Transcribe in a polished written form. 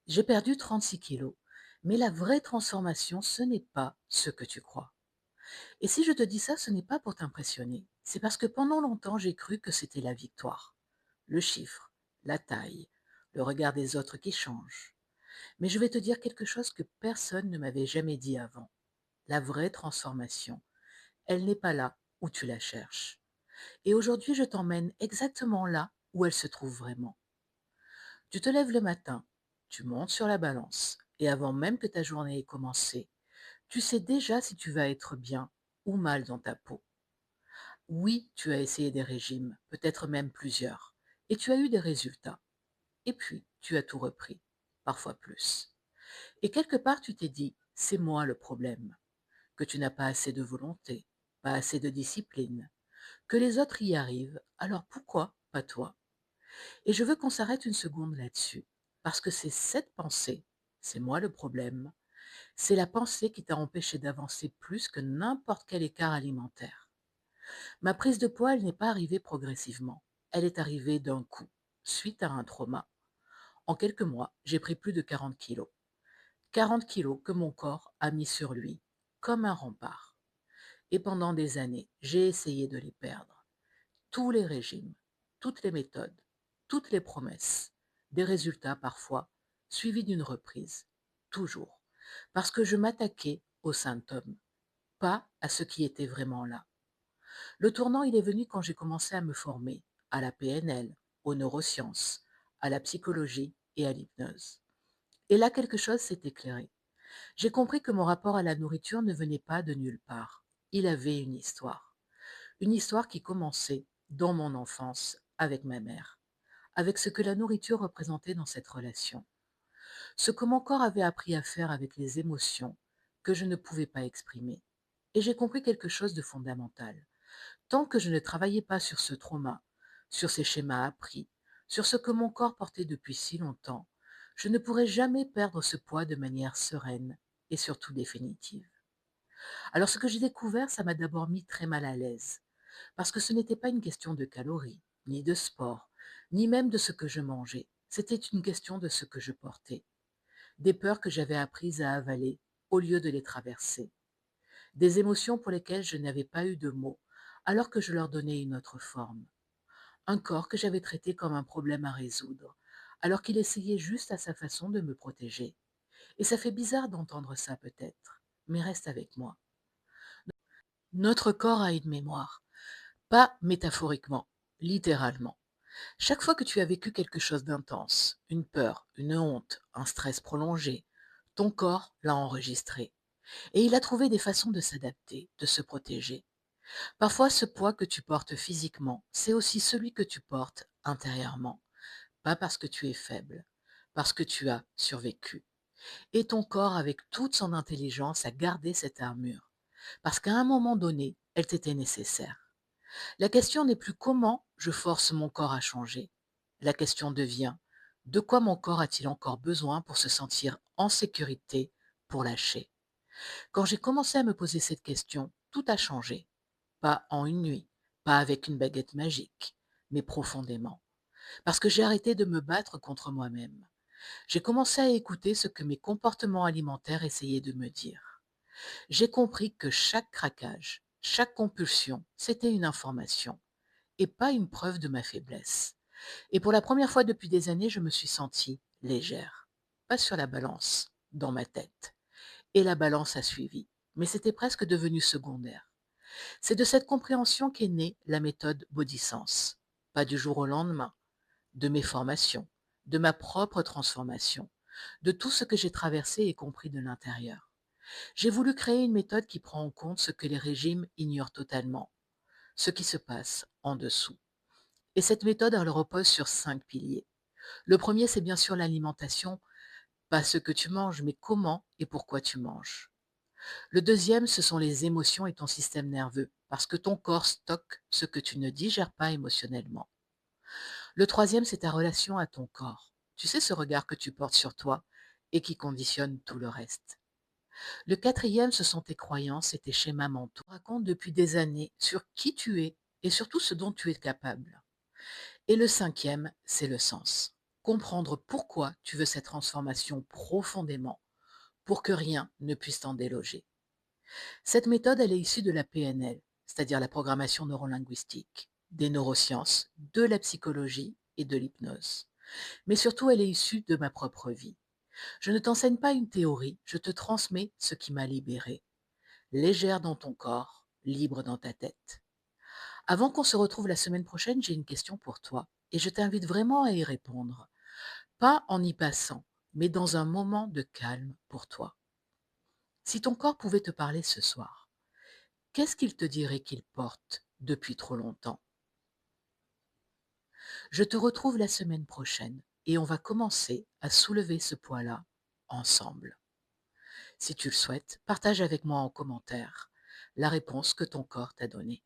J'ai perdu 36 kilos, mais la vraie transformation, ce n'est pas ce que tu crois. Et si je te dis ça, ce n'est pas pour t'impressionner. C'est parce que pendant longtemps, j'ai cru que c'était la victoire. Le chiffre, la taille, le regard des autres qui change. Mais je vais te dire quelque chose que personne ne m'avait jamais dit avant. La vraie transformation, elle n'est pas là où tu la cherches. Et aujourd'hui, je t'emmène exactement là où elle se trouve vraiment. Tu te lèves le matin, tu montes sur la balance, et avant même que ta journée ait commencé, tu sais déjà si tu vas être bien ou mal dans ta peau. Oui, tu as essayé des régimes, peut-être même plusieurs, et tu as eu des résultats. Et puis, tu as tout repris, parfois plus. Et quelque part, tu t'es dit, c'est moi le problème, que tu n'as pas assez de volonté, pas assez de discipline, que les autres y arrivent, alors pourquoi pas toi? Et je veux qu'on s'arrête une seconde là-dessus, parce que c'est cette pensée, c'est moi le problème, c'est la pensée qui t'a empêché d'avancer plus que n'importe quel écart alimentaire. Ma prise de poids, elle n'est pas arrivée progressivement, elle est arrivée d'un coup, suite à un trauma. En quelques mois, j'ai pris plus de 40 kilos. 40 kilos que mon corps a mis sur lui, comme un rempart. Et pendant des années, j'ai essayé de les perdre. Tous les régimes, toutes les méthodes, toutes les promesses, des résultats parfois, suivis d'une reprise, toujours, parce que je m'attaquais aux symptômes, pas à ce qui était vraiment là. Le tournant, il est venu quand j'ai commencé à me former à la PNL, aux neurosciences, à la psychologie et à l'hypnose. Et là, quelque chose s'est éclairé. J'ai compris que mon rapport à la nourriture ne venait pas de nulle part. Il avait une histoire. Une histoire qui commençait dans mon enfance avec ma mère, avec ce que la nourriture représentait dans cette relation, ce que mon corps avait appris à faire avec les émotions que je ne pouvais pas exprimer. Et j'ai compris quelque chose de fondamental. Tant que je ne travaillais pas sur ce trauma, sur ces schémas appris, sur ce que mon corps portait depuis si longtemps, je ne pourrais jamais perdre ce poids de manière sereine et surtout définitive. Alors ce que j'ai découvert, ça m'a d'abord mis très mal à l'aise, parce que ce n'était pas une question de calories, ni de sport, ni même de ce que je mangeais. C'était une question de ce que je portais, des peurs que j'avais apprises à avaler au lieu de les traverser, des émotions pour lesquelles je n'avais pas eu de mots, alors que je leur donnais une autre forme, un corps que j'avais traité comme un problème à résoudre, alors qu'il essayait juste à sa façon de me protéger. Et ça fait bizarre d'entendre ça peut-être, mais reste avec moi. Notre corps a une mémoire, pas métaphoriquement, littéralement. Chaque fois que tu as vécu quelque chose d'intense, une peur, une honte, un stress prolongé, ton corps l'a enregistré. Et il a trouvé des façons de s'adapter, de se protéger. Parfois, ce poids que tu portes physiquement, c'est aussi celui que tu portes intérieurement. Pas parce que tu es faible, parce que tu as survécu. Et ton corps, avec toute son intelligence, a gardé cette armure. Parce qu'à un moment donné, elle t'était nécessaire. La question n'est plus comment je force mon corps à changer. La question devient de quoi mon corps a-t-il encore besoin pour se sentir en sécurité, pour lâcher. Quand j'ai commencé à me poser cette question, tout a changé. Pas en une nuit, pas avec une baguette magique, mais profondément. Parce que j'ai arrêté de me battre contre moi-même. J'ai commencé à écouter ce que mes comportements alimentaires essayaient de me dire. J'ai compris que chaque craquage, chaque compulsion, c'était une information et pas une preuve de ma faiblesse. Et pour la première fois depuis des années, je me suis sentie légère. Pas sur la balance, dans ma tête. Et la balance a suivi. Mais c'était presque devenu secondaire. C'est de cette compréhension qu'est née la méthode Body Sense. Pas du jour au lendemain, de mes formations, de ma propre transformation, de tout ce que j'ai traversé et compris de l'intérieur. J'ai voulu créer une méthode qui prend en compte ce que les régimes ignorent totalement, ce qui se passe en dessous. Et cette méthode, elle repose sur 5 piliers. Le premier, c'est bien sûr l'alimentation, pas ce que tu manges, mais comment et pourquoi tu manges. Le deuxième, ce sont les émotions et ton système nerveux, parce que ton corps stocke ce que tu ne digères pas émotionnellement. Le troisième, c'est ta relation à ton corps. Tu sais, ce regard que tu portes sur toi et qui conditionne tout le reste. Le quatrième, ce sont tes croyances et tes schémas mentaux. Raconte depuis des années sur qui tu es et surtout ce dont tu es capable. Et le cinquième, c'est le sens. comprendre pourquoi tu veux cette transformation profondément pour que rien ne puisse t'en déloger. Cette méthode, elle est issue de la PNL, c'est-à-dire la programmation neurolinguistique, des neurosciences, de la psychologie et de l'hypnose. Mais surtout, elle est issue de ma propre vie. Je ne t'enseigne pas une théorie, je te transmets ce qui m'a libérée, légère dans ton corps, libre dans ta tête. Avant qu'on se retrouve la semaine prochaine, j'ai une question pour toi et je t'invite vraiment à y répondre. Pas en y passant, mais dans un moment de calme pour toi. Si ton corps pouvait te parler ce soir, qu'est-ce qu'il te dirait qu'il porte depuis trop longtemps? Je te retrouve la semaine prochaine et on va commencer à soulever ce poids-là ensemble. Si tu le souhaites, partage avec moi en commentaire la réponse que ton corps t'a donnée.